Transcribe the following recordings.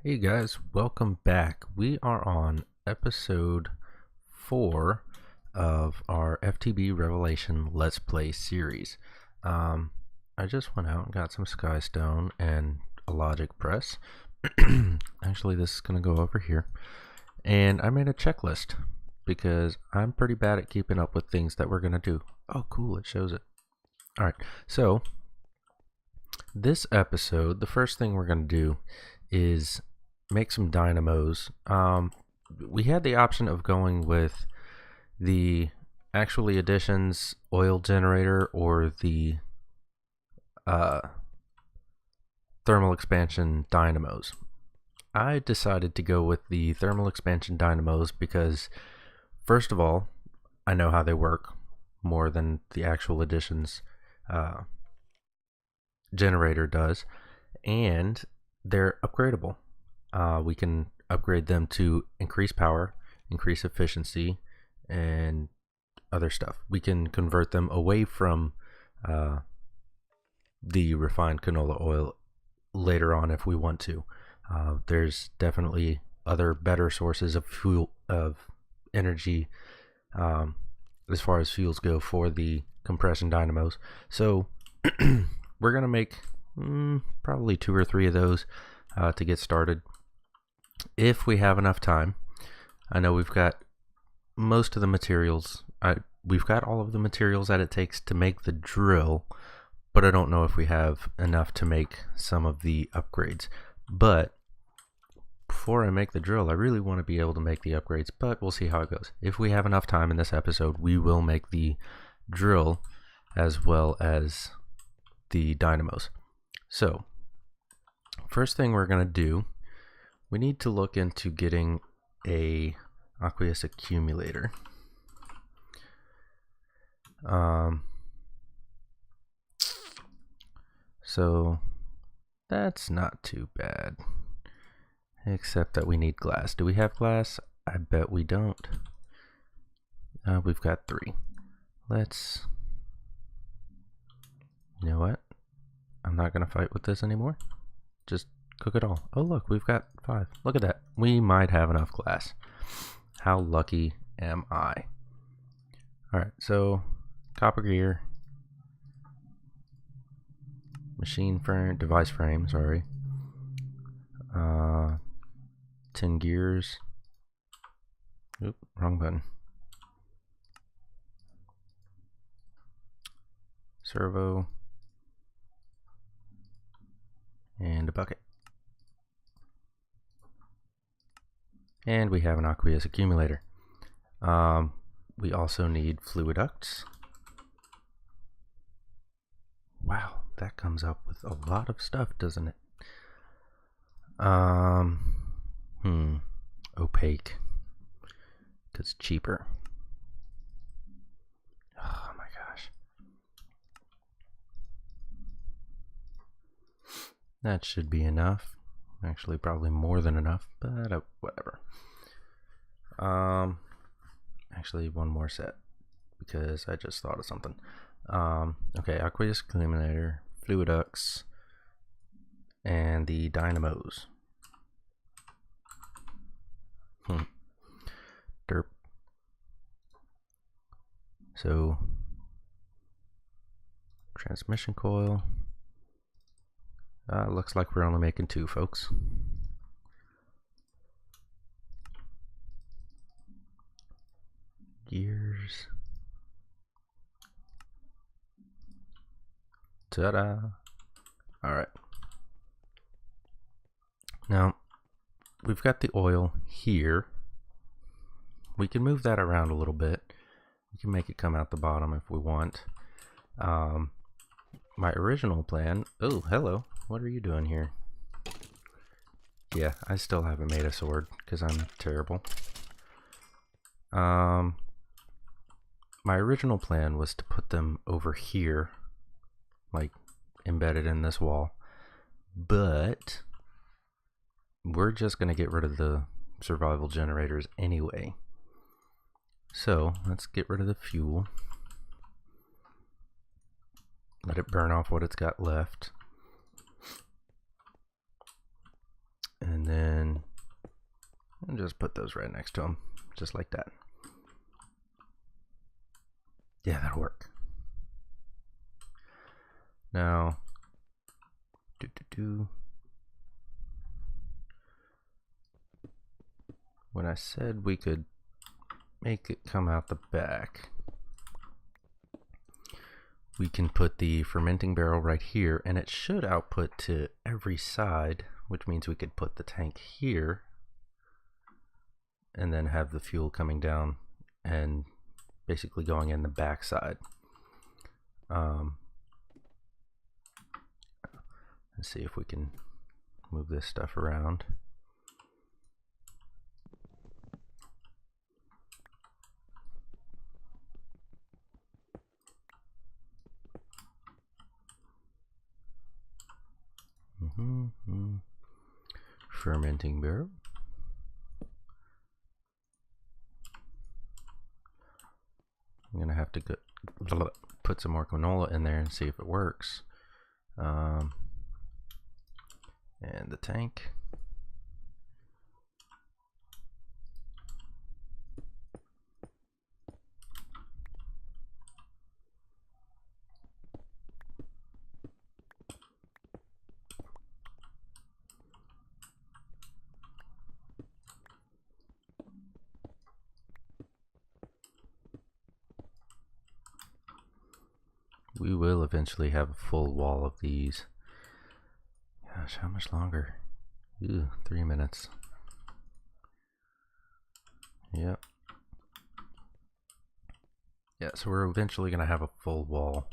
Hey guys, welcome back. We are on episode 4 of our FTB Revelation Let's Play series. I just went out and got some Skystone and a Logic Press. Actually, this is going to go over here. And I made a checklist because I'm pretty bad at keeping up with things that we're going to do. Oh, cool, it shows it. Alright, so this episode, the first thing we're going to do is make some dynamos. We had the option of going with the Actually Additions oil generator or the thermal expansion dynamos. I decided to go with the thermal expansion dynamos because, first of all, I know how they work more than the Actual Additions generator does, and they're upgradable. We can upgrade them to increase power, increase efficiency, and other stuff. We can convert them away from the refined canola oil later on if we want to. There's definitely other better sources of fuel, of energy, as far as fuels go for the compression dynamos. So we're going to make probably 2 or 3 of those to get started. If we have enough time. I know we've got most of the materials. We've got all of the materials that it takes to make the drill, but I don't know if we have enough to make some of the upgrades. But before I make the drill, I really want to be able to make the upgrades, but we'll see how it goes. If we have enough time in this episode, we will make the drill as well as the dynamos. So, first thing we're going to do, we need to look into getting a aqueous accumulator. So that's not too bad, except that we need glass. Do we have glass? I bet we don't. We've got 3. Let's, you know what? I'm not gonna fight with this anymore. Just cook it all. Oh look, we've got 5. Look at that. We might have enough glass. How lucky am I? Alright, so copper gear, machine frame, device frame, sorry. 10 gears. Oop, wrong button. Servo. And a bucket. And we have an aqueous accumulator. We also need fluid ducts. Wow, that comes up with a lot of stuff, doesn't it? Opaque. Because cheaper. Oh my gosh. That should be enough. Actually, probably more than enough, but whatever. Actually, one more set because I just thought of something. Okay, aqueous accumulator, fluid ducts, and the dynamos. Derp. So, transmission coil. Looks like we're only making 2, folks. Gears. Ta-da! Alright. Now, we've got the oil here. We can move that around a little bit. We can make it come out the bottom if we want. My original plan... Oh, hello. What are you doing here? Yeah, I still haven't made a sword because I'm terrible. My original plan was to put them over here, like embedded in this wall, but we're just going to get rid of the survival generators anyway. So let's get rid of the fuel. Let it burn off what it's got left. And then And just put those right next to them, just like that. Yeah, that'll work. Now, when I said we could make it come out the back, we can put the fermenting barrel right here, and it should output to every side, which means we could put the tank here and then have the fuel coming down and basically going in the back side. Let's see if we can move this stuff around. Fermenting barrel. I'm gonna have to put some more canola in there and see if it works. And the tank. We will eventually have a full wall of these. Gosh, how much longer? Ooh, 3 minutes. Yep. Yeah, so we're eventually going to have a full wall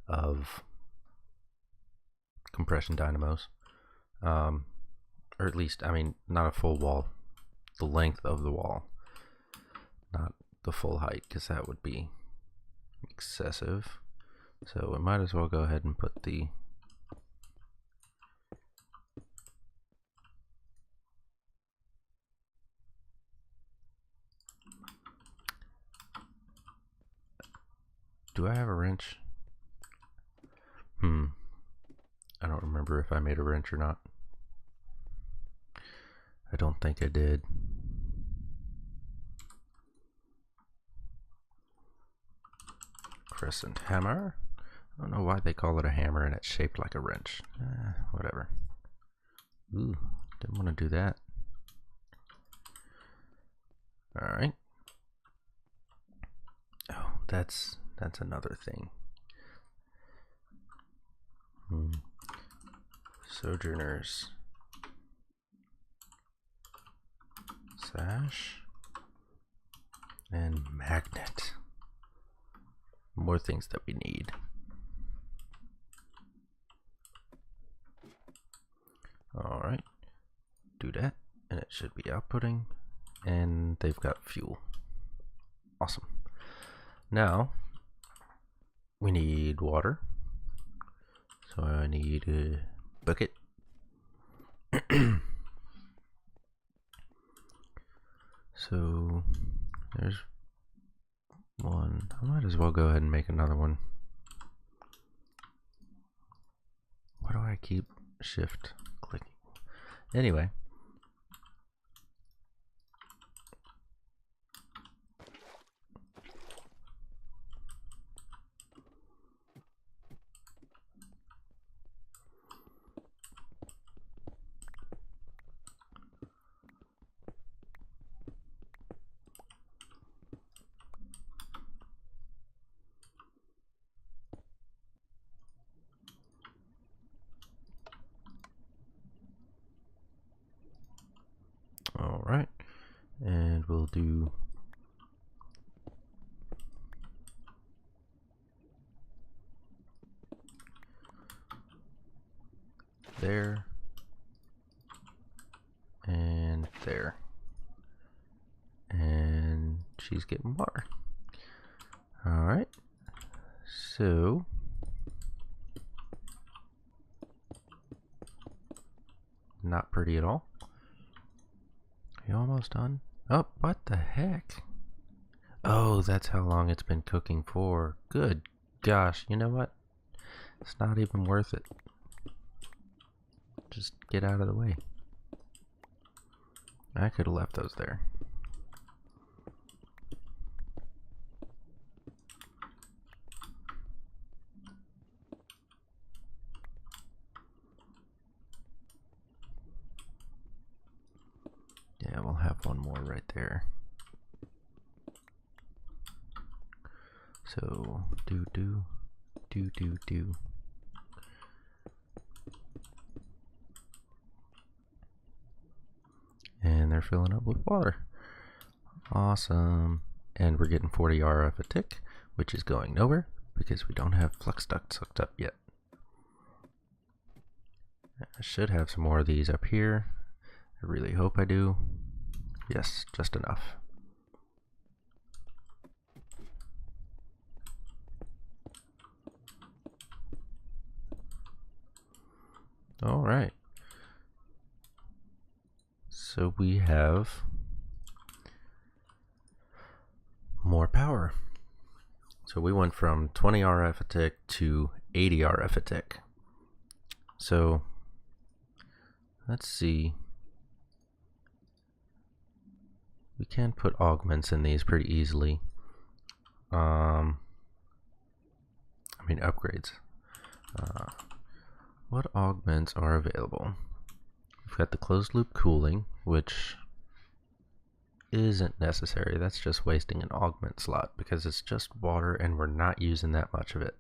of compression dynamos. Or at least, I mean, not a full wall. The length of the wall. Not the full height, because that would be excessive. So we might as well go ahead and put the do I have a wrench? I don't remember if I made a wrench or not. I don't think I did. Crescent hammer. I don't know why they call it a hammer and it's shaped like a wrench. Whatever. Ooh, didn't want to do that. Alright. Oh, that's another thing. Sojourners. Sash. And magnet. More things that we need. Alright, do that, and it should be outputting, and they've got fuel. Awesome. Now, we need water, so I need a bucket. So, there's one. I might as well go ahead and make another one. Why do I keep shift clicking? Anyway. All right, and we'll do there and there, and she's getting water. All right, so not pretty at all. You almost done? Oh, what the heck? Oh, that's how long it's been cooking for. Good gosh, you know what? It's not even worth it. Just get out of the way. I could have left those there. Yeah, we'll have one more right there. So, do. And they're filling up with water. Awesome. And we're getting 40 RF a tick, which is going nowhere because we don't have flux ducts hooked up yet. I should have some more of these up here. I really hope I do. Yes, just enough. All right. So we have more power. So we went from 20 RF a tick to 80 RF a tick. So let's see. We can put augments in these pretty easily. I mean upgrades. What augments are available? We've got the closed loop cooling, which isn't necessary. That's just wasting an augment slot because it's just water and we're not using that much of it.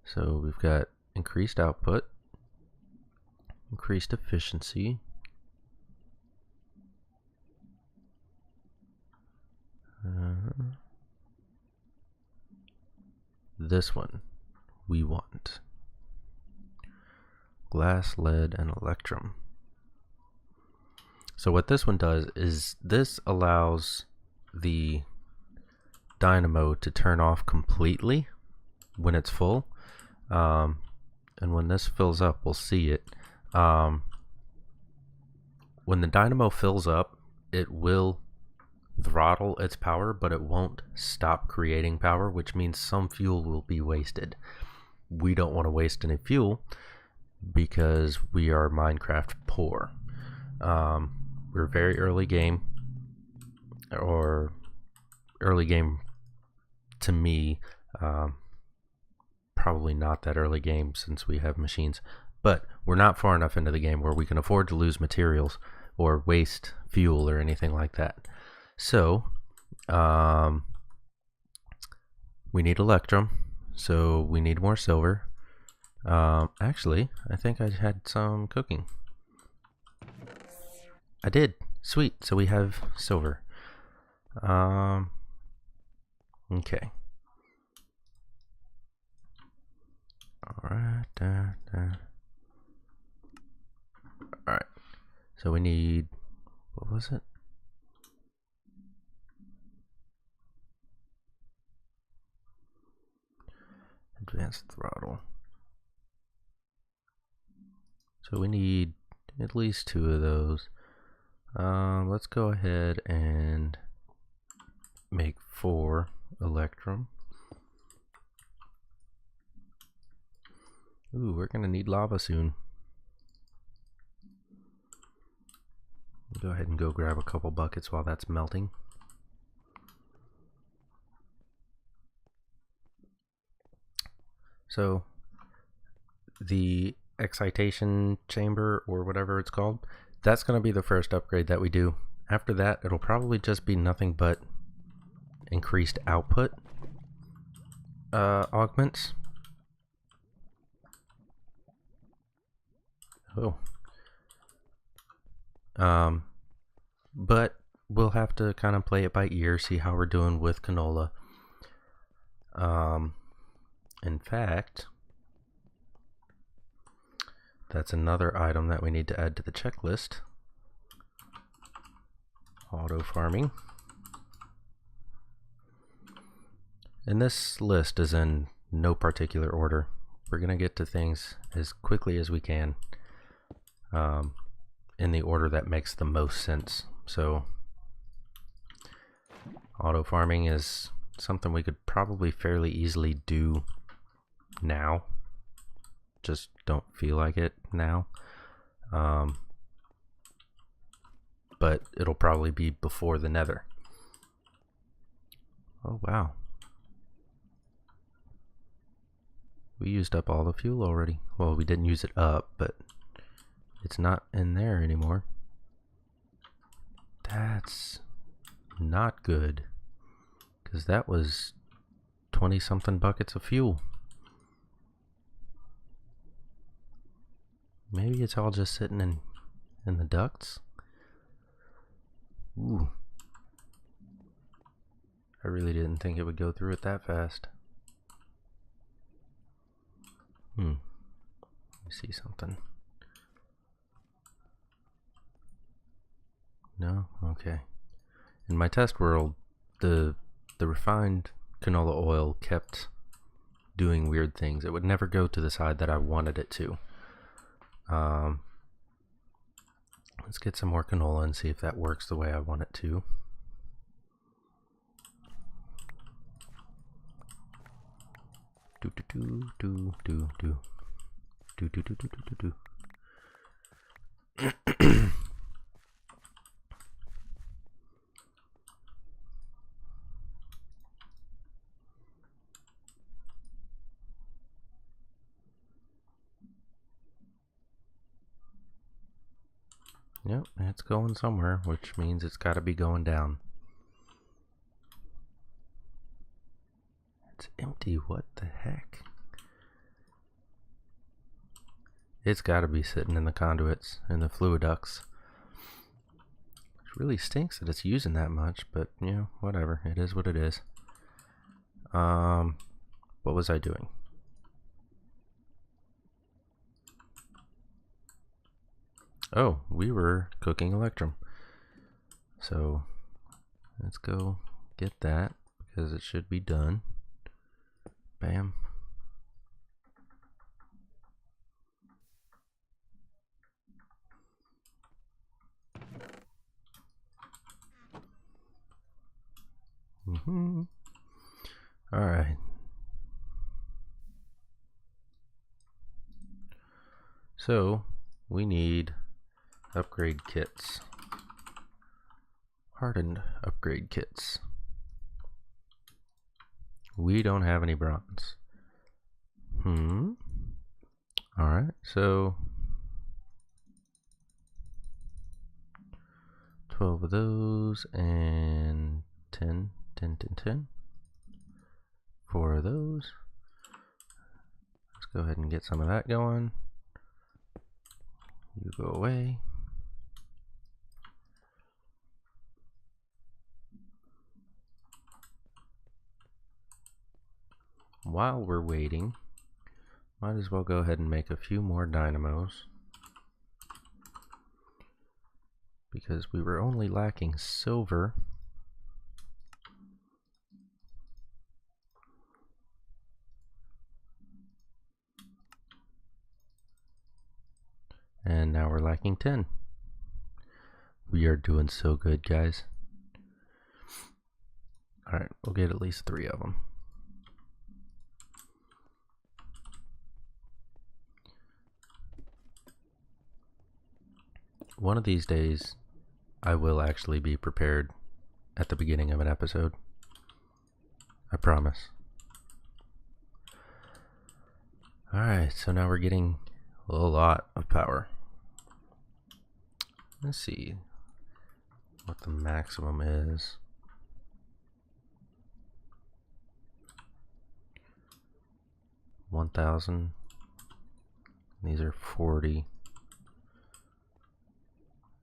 So we've got increased output, increased efficiency, this one we want. Glass, lead, and electrum. So what this one does is this allows the dynamo to turn off completely when it's full. And when this fills up, we'll see it. When the dynamo fills up, it will throttle its power, but it won't stop creating power, which means some fuel will be wasted. We don't want to waste any fuel because we are Minecraft poor. We're very early game, or early game to me, probably not that early game since we have machines, but we're not far enough into the game where we can afford to lose materials or waste fuel or anything like that. So we need electrum, so we need more silver. Actually, I think I had some cooking. I did. Sweet. So we have silver. Okay. Alright. Alright. So we need, what was it? Advanced throttle. So we need at least 2 of those. Let's go ahead and make 4 electrum. Ooh, we're gonna need lava soon. Go ahead and go grab a couple buckets while that's melting. So the excitation chamber, or whatever it's called, that's going to be the first upgrade that we do. After that, it'll probably just be nothing but increased output augments. But we'll have to kind of play it by ear, see how we're doing with canola. In fact, that's another item that we need to add to the checklist. Auto farming. And this list is in no particular order. We're going to get to things as quickly as we can, in the order that makes the most sense. So auto farming is something we could probably fairly easily do now. Just don't feel like it now. But it'll probably be before the nether. Oh wow. We used up all the fuel already. Well, we didn't use it up, but it's not in there anymore. That's not good, because that was 20 something buckets of fuel. Maybe it's all just sitting in the ducts. Ooh. I really didn't think it would go through it that fast. Let me see something. No? Okay. In my test world, the refined canola oil kept doing weird things. It would never go to the side that I wanted it to. Let's get some more canola and see if that works the way I want it to. Do do do do do do do do do do do do. Yep, it's going somewhere, which means it's got to be going down. It's empty. What the heck? It's got to be sitting in the conduits, in the fluid ducts. It really stinks that it's using that much, but you know, whatever. It is what it is. What was I doing? Oh, we were cooking Electrum. So let's go get that, because it should be done. Bam. All right. So we need upgrade kits. Hardened upgrade kits. We don't have any bronze. Alright, so 12 of those and 10. 4 of those. Let's go ahead and get some of that going. You go away. While we're waiting, might as well go ahead and make a few more dynamos, because we were only lacking silver. And now we're lacking 10. We are doing so good, guys. Alright, we'll get at least 3 of them. One of these days, I will actually be prepared at the beginning of an episode. I promise. Alright, so now we're getting a lot of power. Let's see what the maximum is. 1,000. These are 40.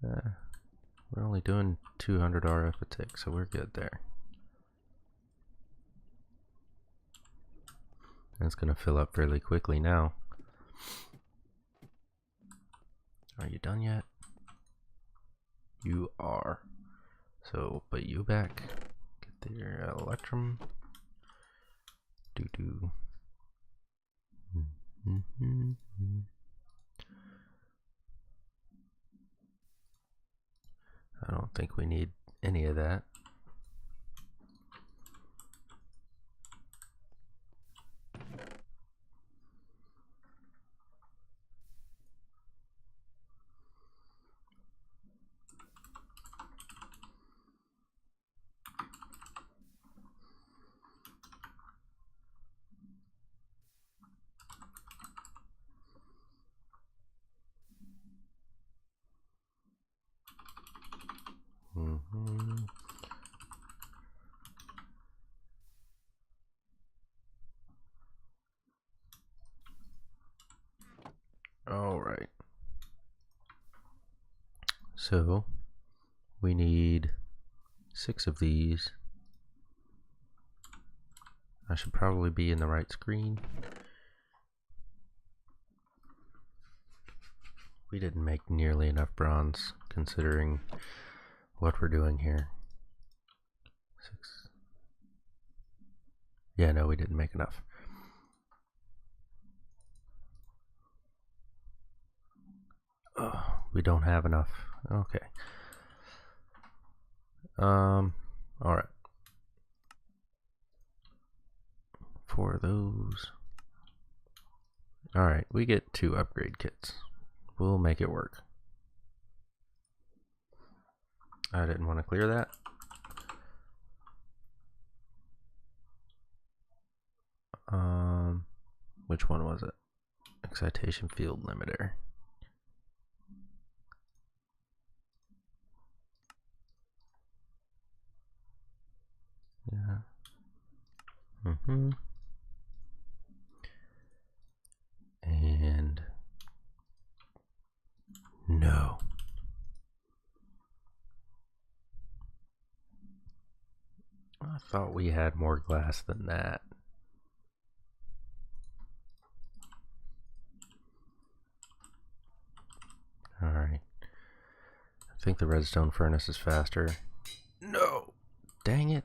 We're only doing 200 RF a tick, so we're good there. And it's going to fill up fairly quickly now. Are you done yet? You are. So, put you back. Get their Electrum. Doo-doo. I don't think we need any of that. So we need 6 of these. I should probably be in the right screen. We didn't make nearly enough bronze considering what we're doing here. 6. Yeah, no, we didn't make enough. Oh, we don't have enough. Okay. All right. 4 of those. All right, we get 2 upgrade kits. We'll make it work. I didn't want to clear that. Which one was it? Excitation field limiter. Yeah. And no. I thought we had more glass than that. Alright. I think the redstone furnace is faster. No! Dang it.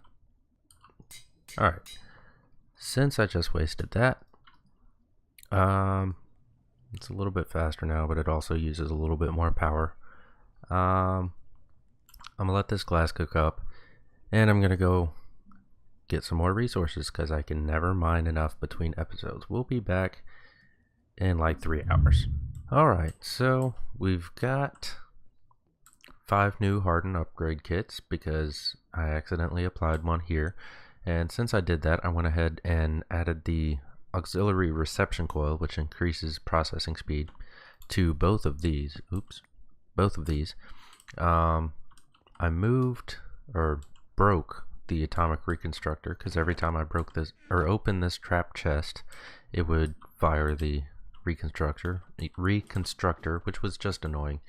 Alright. Since I just wasted that, it's a little bit faster now, but it also uses a little bit more power. I'm gonna let this glass cook up, and I'm gonna go get some more resources because I can never mine enough between episodes. We'll be back in like 3 hours. Alright, so we've got 5 new hardened upgrade kits because I accidentally applied one here. And since I did that, I went ahead and added the auxiliary reception coil, which increases processing speed, to both of these. Oops, both of these. I moved or broke the atomic reconstructor because every time I broke this or opened this trap chest, it would fire the reconstructor, which was just annoying.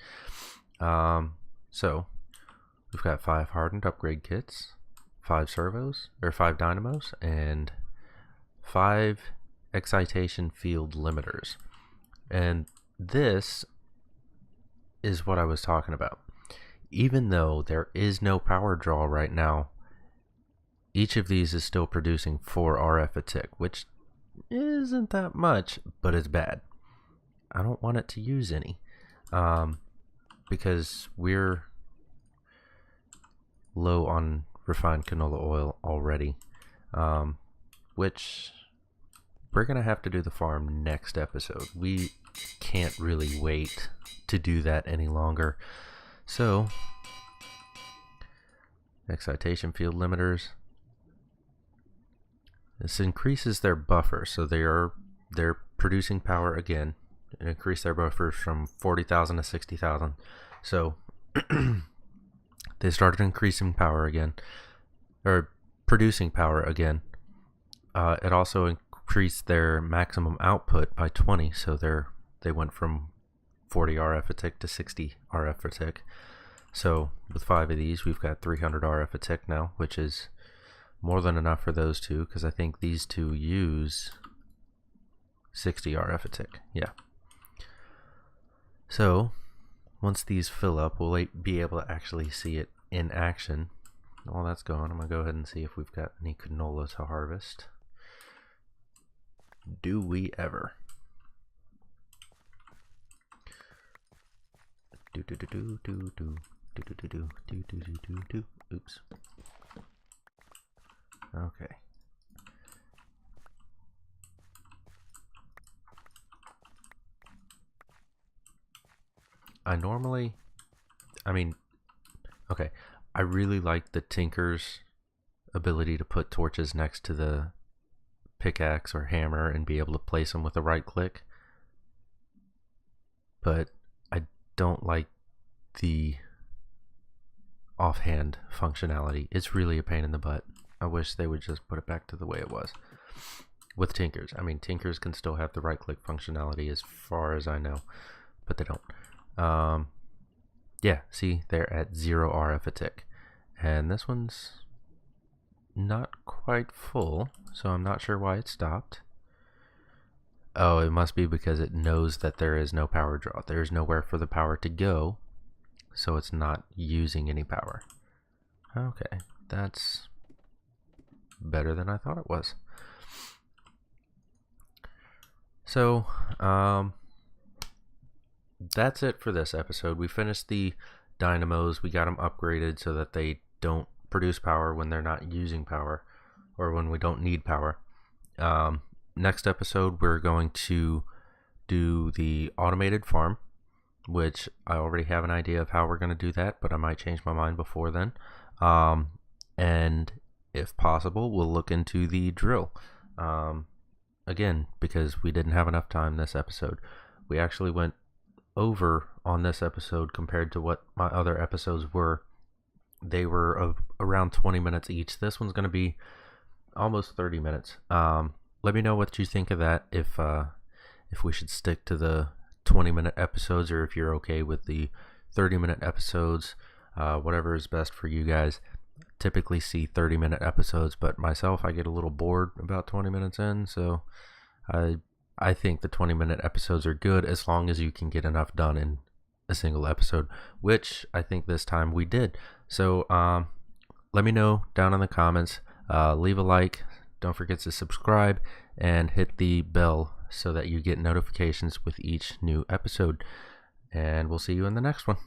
So we've got 5 hardened upgrade kits, 5 servos or 5 dynamos, and 5 excitation field limiters. And this is what I was talking about. Even though there is no power draw right now, each of these is still producing 4 RF a tick, which isn't that much, but it's bad. I don't want it to use any, because we're low on refined canola oil already, which we're gonna have to do the farm next episode. We can't really wait to do that any longer. So, excitation field limiters. This increases their buffer, so they're producing power again. It increased their buffers from 40,000 to 60,000. So they started increasing power again, or producing power again. It also increased their maximum output by 20, so they went from 40 RF a tick to 60 RF a tick. So with 5 of these, we've got 300 RF a tick now, which is more than enough for those two, because I think these two use 60 RF a tick. Yeah. So once these fill up, we'll be able to actually see it in action. While that's going, I'm going to go ahead and see if we've got any canola to harvest. Do we ever? Oops. Okay. I really like the Tinker's ability to put torches next to the pickaxe or hammer and be able to place them with a right click. But I don't like the offhand functionality. It's really a pain in the butt. I wish they would just put it back to the way it was with Tinkers. I mean, Tinkers can still have the right click functionality as far as I know, but they don't. Yeah, see, they're at 0 RF a tick. And this one's not quite full, so I'm not sure why it stopped. Oh, it must be because it knows that there is no power draw. There's nowhere for the power to go, so it's not using any power. Okay, that's better than I thought it was. So, that's it for this episode. We finished the dynamos. We got them upgraded so that they don't produce power when they're not using power, or when we don't need power. Next episode, we're going to do the automated farm, which I already have an idea of how we're going to do that, but I might change my mind before then. And if possible, we'll look into the drill. Again, because we didn't have enough time this episode. We actually went over on this episode compared to what my other episodes were. They were around 20 minutes each. This one's going to be almost 30 minutes. Let me know what you think of that, if we should stick to the 20-minute episodes, or if you're okay with the 30-minute episodes. Whatever is best for you guys. Typically see 30-minute episodes, but myself, I get a little bored about 20 minutes in, so I think the 20-minute episodes are good as long as you can get enough done in a single episode, which I think this time we did. So let me know down in the comments. Leave a like. Don't forget to subscribe and hit the bell so that you get notifications with each new episode. And we'll see you in the next one.